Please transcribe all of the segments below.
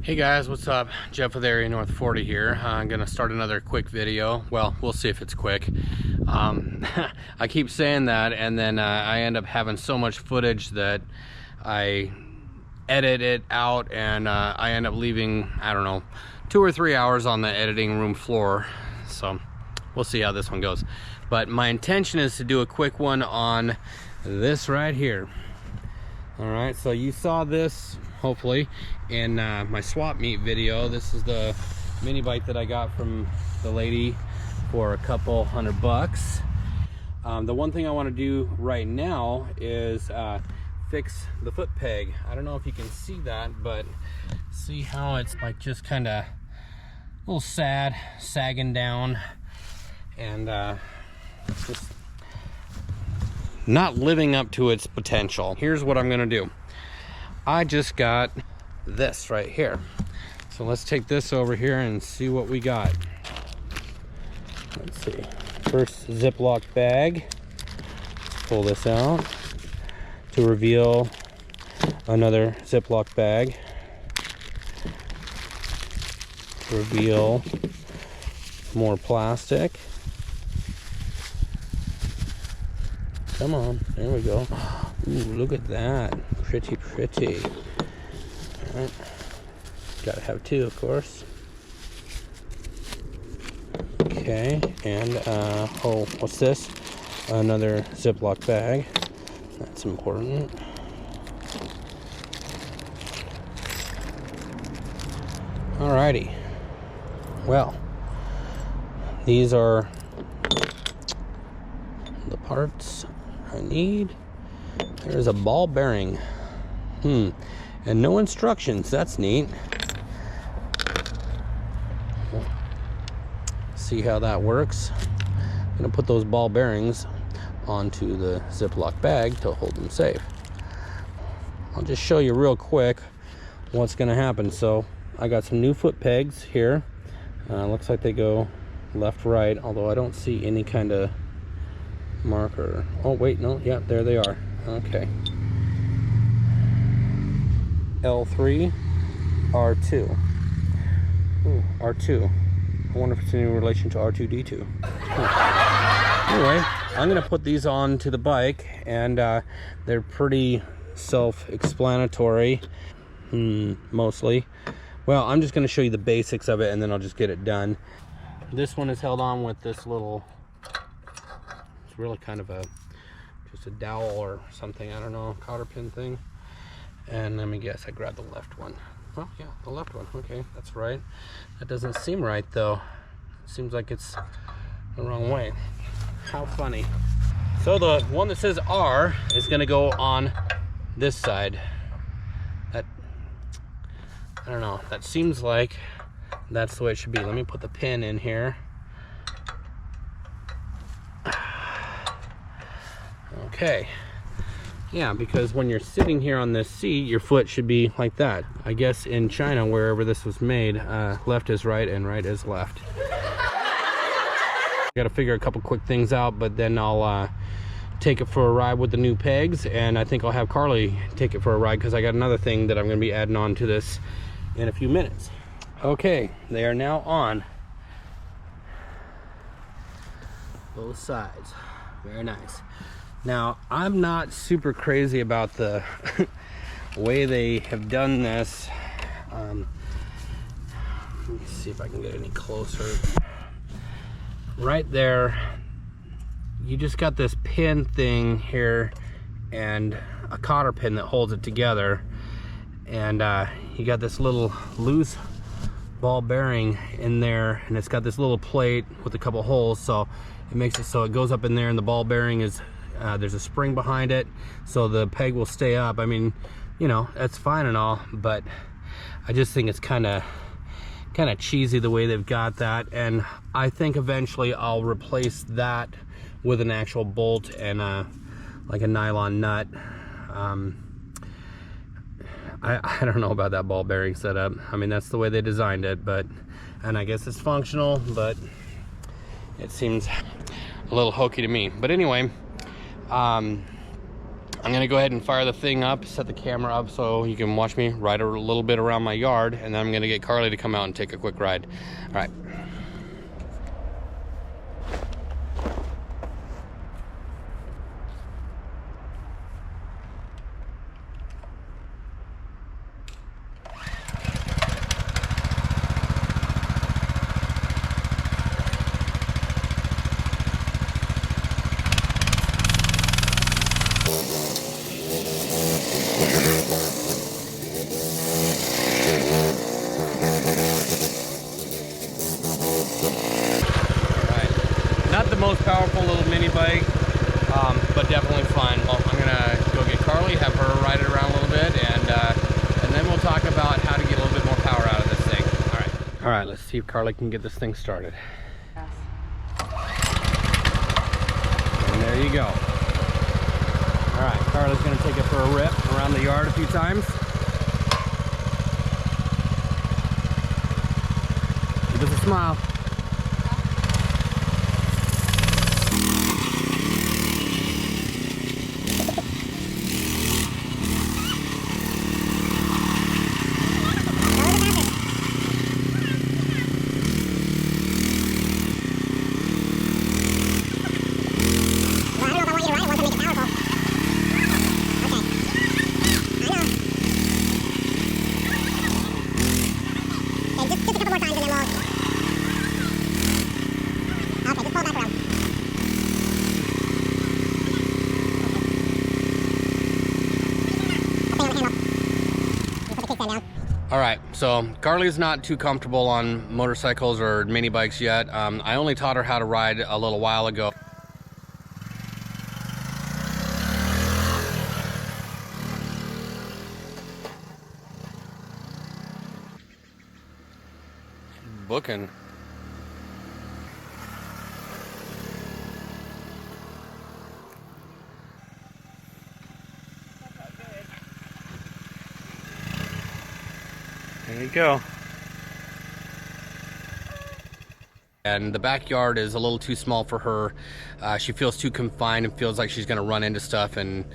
Hey guys, what's up? Jeff with Area North 40 here. I'm gonna start another quick video. Well, we'll see if it's quick. I keep saying that, and then I end up having so much footage that I edit it out, and I end up leaving, I don't know, 2 or 3 hours on the editing room floor. So we'll see how this one goes. But my intention is to do a quick one on this right here. All right, so you saw this hopefully in my swap meet video. This is the mini bike that I got from the lady for a couple $100. The one thing I want to do right now is fix the foot peg. I don't know if you can see that, but see how it's like just kind of a little sad, sagging down, and just not living up to its potential. Here's what I'm gonna do. I just got this right here. So let's take this over here and see what we got. Let's see. First Ziploc bag. Let's pull this out to reveal another Ziploc bag. Reveal more plastic. Come on, there we go. Ooh, look at that. Pretty, pretty. All right. Gotta have two, of course. Okay, and oh, what's this? Another Ziploc bag. That's important. Alrighty. Well, these are the parts I need. There's a ball bearing. And no instructions. That's neat. See how that works. I'm gonna put those ball bearings onto the Ziploc bag to hold them safe. I'll just show you real quick what's gonna happen. So I got some new foot pegs here. Looks like they go left, right, although I don't see any kind of marker. Oh wait, no, yeah, there they are. Okay. L3, R2. Ooh, R2. I wonder if it's in relation to R2D2. Anyway, I'm gonna put these on to the bike, and they're pretty self-explanatory, mostly. Well, I'm just gonna show you the basics of it, and then I'll just get it done. This one is held on with this little, it's really kind of just a dowel or something, I don't know, cotter pin thing. And let me guess, I grabbed the left one. Oh yeah, the left one. Okay, that's right. That doesn't seem right though. It seems like it's the wrong way. How funny. So the one that says R is gonna go on this side. That, I don't know, that seems like that's the way it should be. Let me put the pin in here. Okay. Yeah, because when you're sitting here on this seat, your foot should be like that. I guess in China, wherever this was made, left is right and right is left. I gotta figure a couple quick things out, but then I'll take it for a ride with the new pegs, and I think I'll have Carly take it for a ride because I got another thing that I'm gonna be adding on to this in a few minutes. Okay, they are now on. Both sides. Very nice. Now, I'm not super crazy about the way they have done this. Let me see if I can get any closer. Right there, you just got this pin thing here and a cotter pin that holds it together. And you got this little loose ball bearing in there, and it's got this little plate with a couple holes, so it makes it so it goes up in there, and the ball bearing is there's a spring behind it, so the peg will stay up. I mean, you know, that's fine and all, but I just think it's kind of cheesy the way they've got that, and I think eventually I'll replace that with an actual bolt and like a nylon nut. I don't know about that ball bearing setup. I mean, that's the way they designed it, and I guess it's functional, but it seems a little hokey to me. But anyway, I'm I'm gonna go ahead and fire the thing up, set the camera up so you can watch me ride a little bit around my yard, and then I'm gonna get Carly to come out and take a quick ride. All right. Not the most powerful little mini bike, but definitely fun. Well, I'm gonna go get Carly, have her ride it around a little bit, and then we'll talk about how to get a little bit more power out of this thing. All right, let's see if Carly can get this thing started. Yes. And there you go. All right, Carly's gonna take it for a rip around the yard a few times. Give us a smile. All right, so Carly's not too comfortable on motorcycles or mini bikes yet. I only taught her how to ride a little while ago. Booking. There you go. And the backyard is a little too small for her. She feels too confined and feels like she's gonna run into stuff, and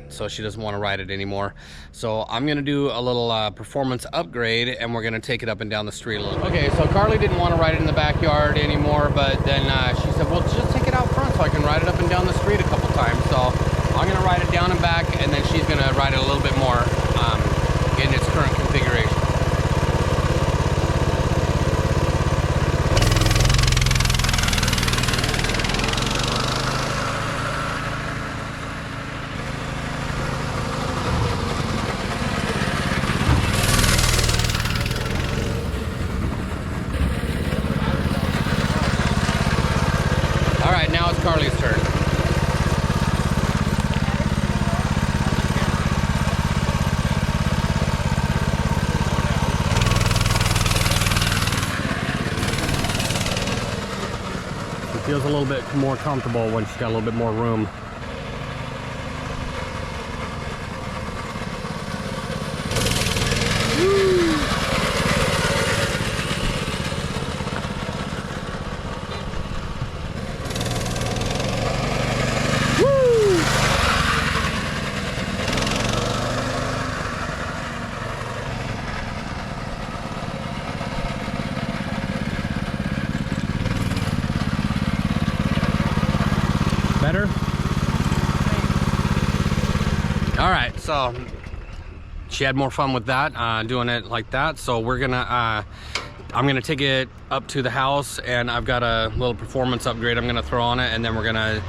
so she doesn't want to ride it anymore. So I'm gonna do a little performance upgrade, and we're gonna take it up and down the street a little bit. Okay, so Carly didn't want to ride it in the backyard anymore, but then she said, well, just take it out front so I can ride it up and down the street a couple times. So I'm gonna ride it down and back, and then she's gonna ride it a little bit more in its current configuration. All right, now it's Carly's turn. She feels a little bit more comfortable when she's got a little bit more room. Better? All right, so she had more fun with that, doing it like that. So we're gonna, I'm gonna take it up to the house, and I've got a little performance upgrade I'm gonna throw on it, and then we're gonna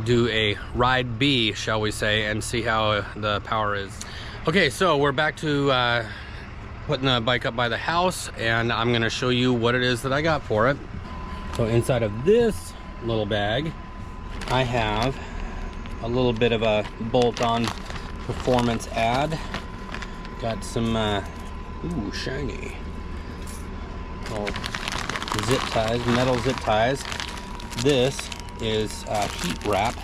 do a ride B, shall we say, and see how the power is. Okay, so we're back to putting the bike up by the house, and I'm gonna show you what it is that I got for it. So inside of this little bag, I have a little bit of a bolt-on performance ad. Got some, ooh, shiny. Little zip ties, metal zip ties. This is heat wrap.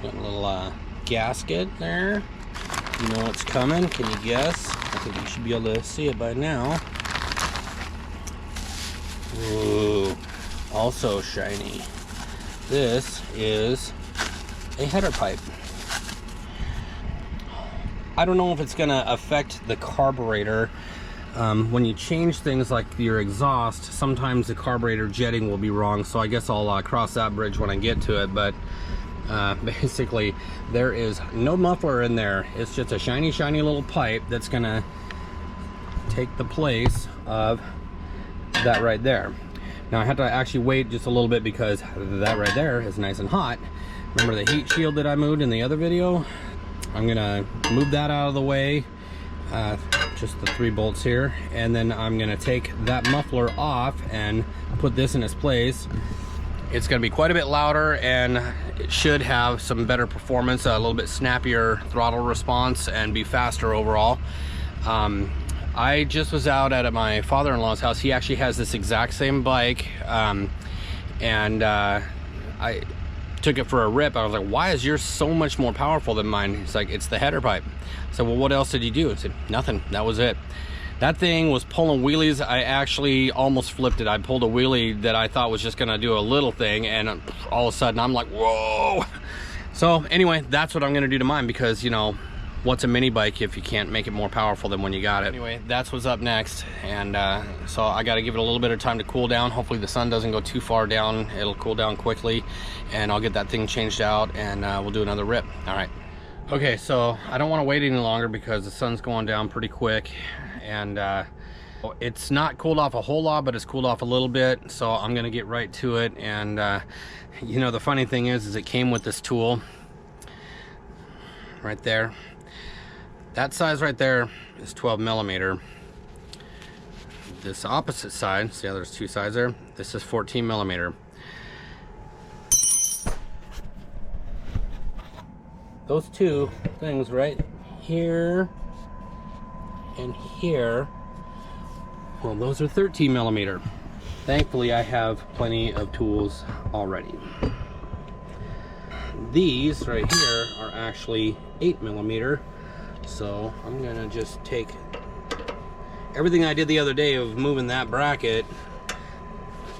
Got a little gasket there. You know what's coming, can you guess? I think you should be able to see it by now. Ooh, also shiny. This is a header pipe. I don't know if it's gonna affect the carburetor. When you change things like your exhaust, sometimes the carburetor jetting will be wrong, so I guess I'll cross that bridge when I get to it. But basically, there is no muffler in there. It's just a shiny little pipe that's gonna take the place of that right there. Now I have to actually wait just a little bit because that right there is nice and hot. Remember the heat shield that I moved in the other video? I'm gonna move that out of the way, just the 3 bolts here, and then I'm gonna take that muffler off and put this in its place. It's gonna be quite a bit louder, and it should have some better performance, a little bit snappier throttle response, and be faster overall. I just was out at my father-in-law's house. He actually has this exact same bike, and I took it for a rip. I was like, why is yours so much more powerful than mine? He's like, it's the header pipe. So, well, what else did you do? I said, nothing. That was it. That thing was pulling wheelies. I actually almost flipped it. I pulled a wheelie that I thought was just gonna do a little thing, and all of a sudden I'm like, whoa. So anyway, that's what I'm gonna do to mine, because, you know, what's a mini bike if you can't make it more powerful than when you got it? Anyway, that's what's up next, and so I got to give it a little bit of time to cool down. Hopefully the sun doesn't go too far down. It'll cool down quickly, and I'll get that thing changed out, and we'll do another rip. All right. Okay, so I don't want to wait any longer because the sun's going down pretty quick, and it's not cooled off a whole lot, but it's cooled off a little bit, so I'm gonna get right to it. And you know, the funny thing is it came with this tool right there. That size right there is 12 millimeter. This opposite side, see how there's 2 sides there? This is 14 millimeter. Those 2 things right here and here, well, those are 13 millimeter. Thankfully, I have plenty of tools already. These right here are actually 8 millimeter. So I'm gonna just take everything I did the other day of moving that bracket,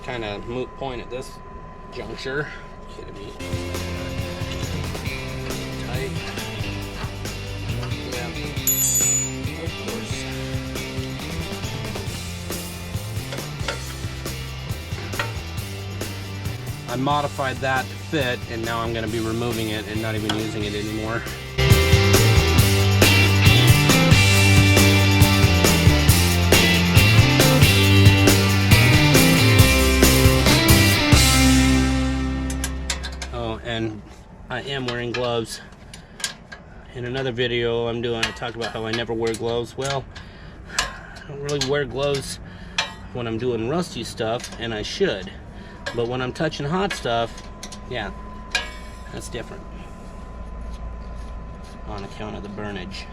kind of moot point at this juncture. Kidding me? Tight. Yeah, of course. I modified that to fit, and now I'm gonna be removing it and not even using it anymore. And I am wearing gloves. In another video I'm doing, I talked about how I never wear gloves. Well, I don't really wear gloves when I'm doing rusty stuff, and I should. But when I'm touching hot stuff, yeah, that's different. On account of the burnage.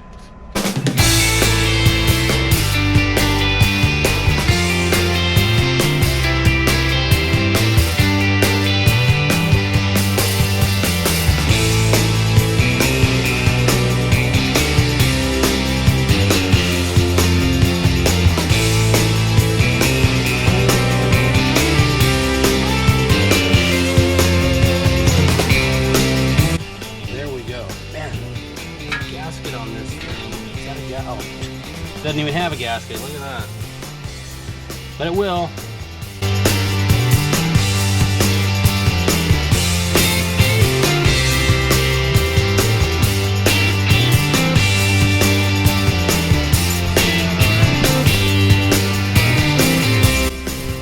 Doesn't even have a gasket, look at that. But it will.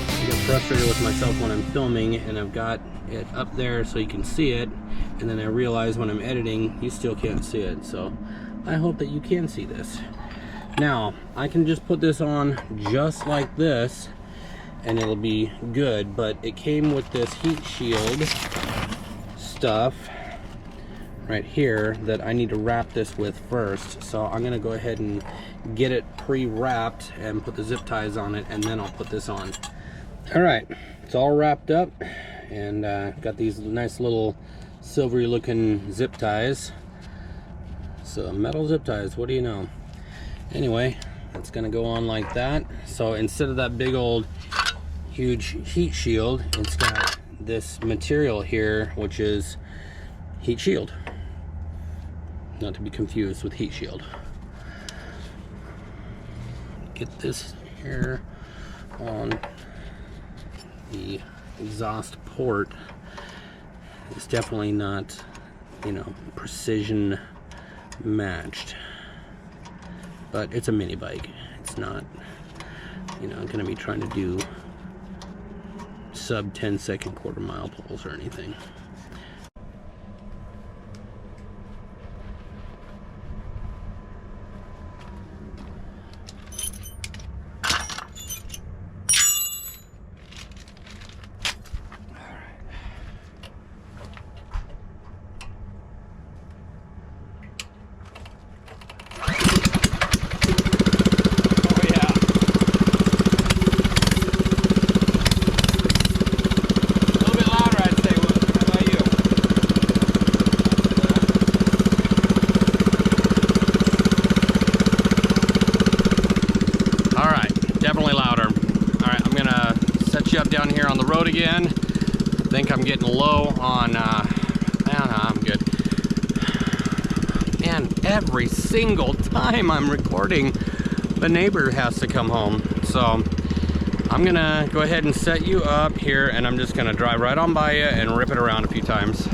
I get frustrated with myself when I'm filming, and I've got it up there so you can see it, and then I realize when I'm editing you still can't see it. So I hope that you can see this. Now, I can just put this on just like this and it'll be good, but it came with this heat shield stuff right here that I need to wrap this with first. So I'm gonna go ahead and get it pre-wrapped and put the zip ties on it, and then I'll put this on. All right, it's all wrapped up, and got these nice little silvery looking zip ties. So metal zip ties, what do you know? Anyway, it's gonna go on like that. So instead of that big old huge heat shield, it's got this material here, which is heat shield, not to be confused with heat shield. Get this here on the exhaust port. It's definitely not, you know, precision matched, but it's a mini bike. It's not, you know, gonna be trying to do sub 10-second quarter-mile pulls or anything. Definitely louder. All right, I'm gonna set you up down here on the road again. I think I'm getting low on, I'm good. Man, every single time I'm recording, the neighbor has to come home. So I'm gonna go ahead and set you up here, and I'm just gonna drive right on by you and rip it around a few times.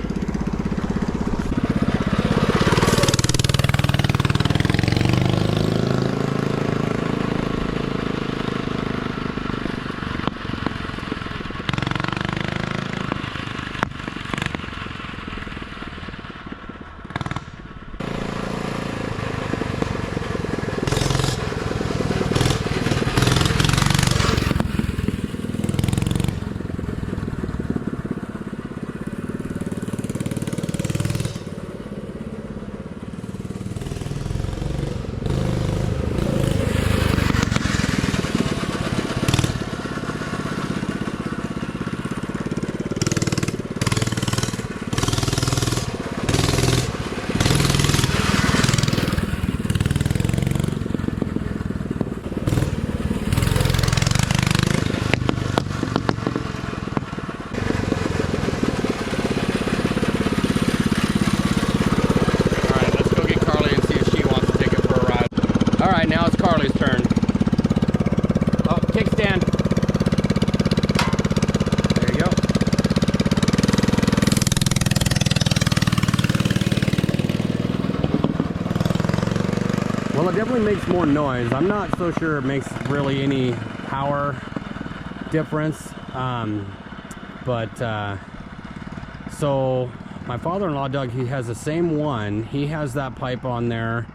All right, now it's Carly's turn. Oh, kickstand. There you go. Well, it definitely makes more noise. I'm not so sure it makes really any power difference. So my father-in-law, Doug, he has the same one. He has that pipe on there.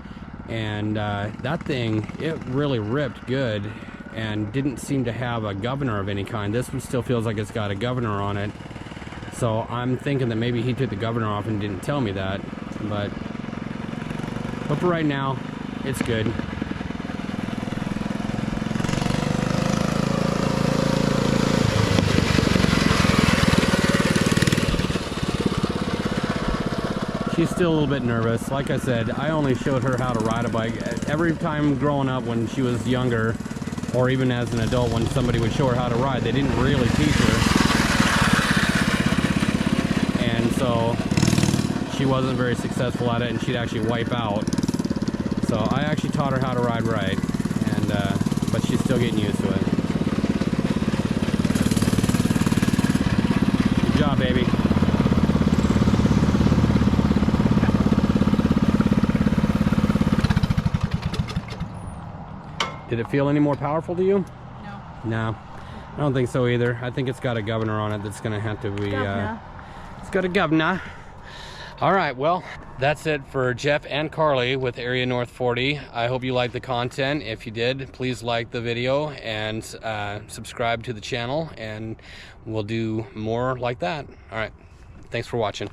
And that thing, it really ripped good and didn't seem to have a gov'na of any kind. This one still feels like it's got a gov'na on it. So I'm thinking that maybe he took the gov'na off and didn't tell me that. But for right now, it's good. She's still a little bit nervous. Like I said, I only showed her how to ride a bike. Every time growing up when she was younger, or even as an adult when somebody would show her how to ride, they didn't really teach her. And so she wasn't very successful at it, and she'd actually wipe out. So I actually taught her how to ride right, and but she's still getting used to it. Good job, baby. Did it feel any more powerful to you? No. No, I don't think so either. I think it's got a gov'na on it that's gonna have to be, it's got a gov'na. All right, well, that's it for Jeff and Carly with Area North 40. I hope you liked the content. If you did, please like the video and subscribe to the channel, and we'll do more like that. All right, thanks for watching.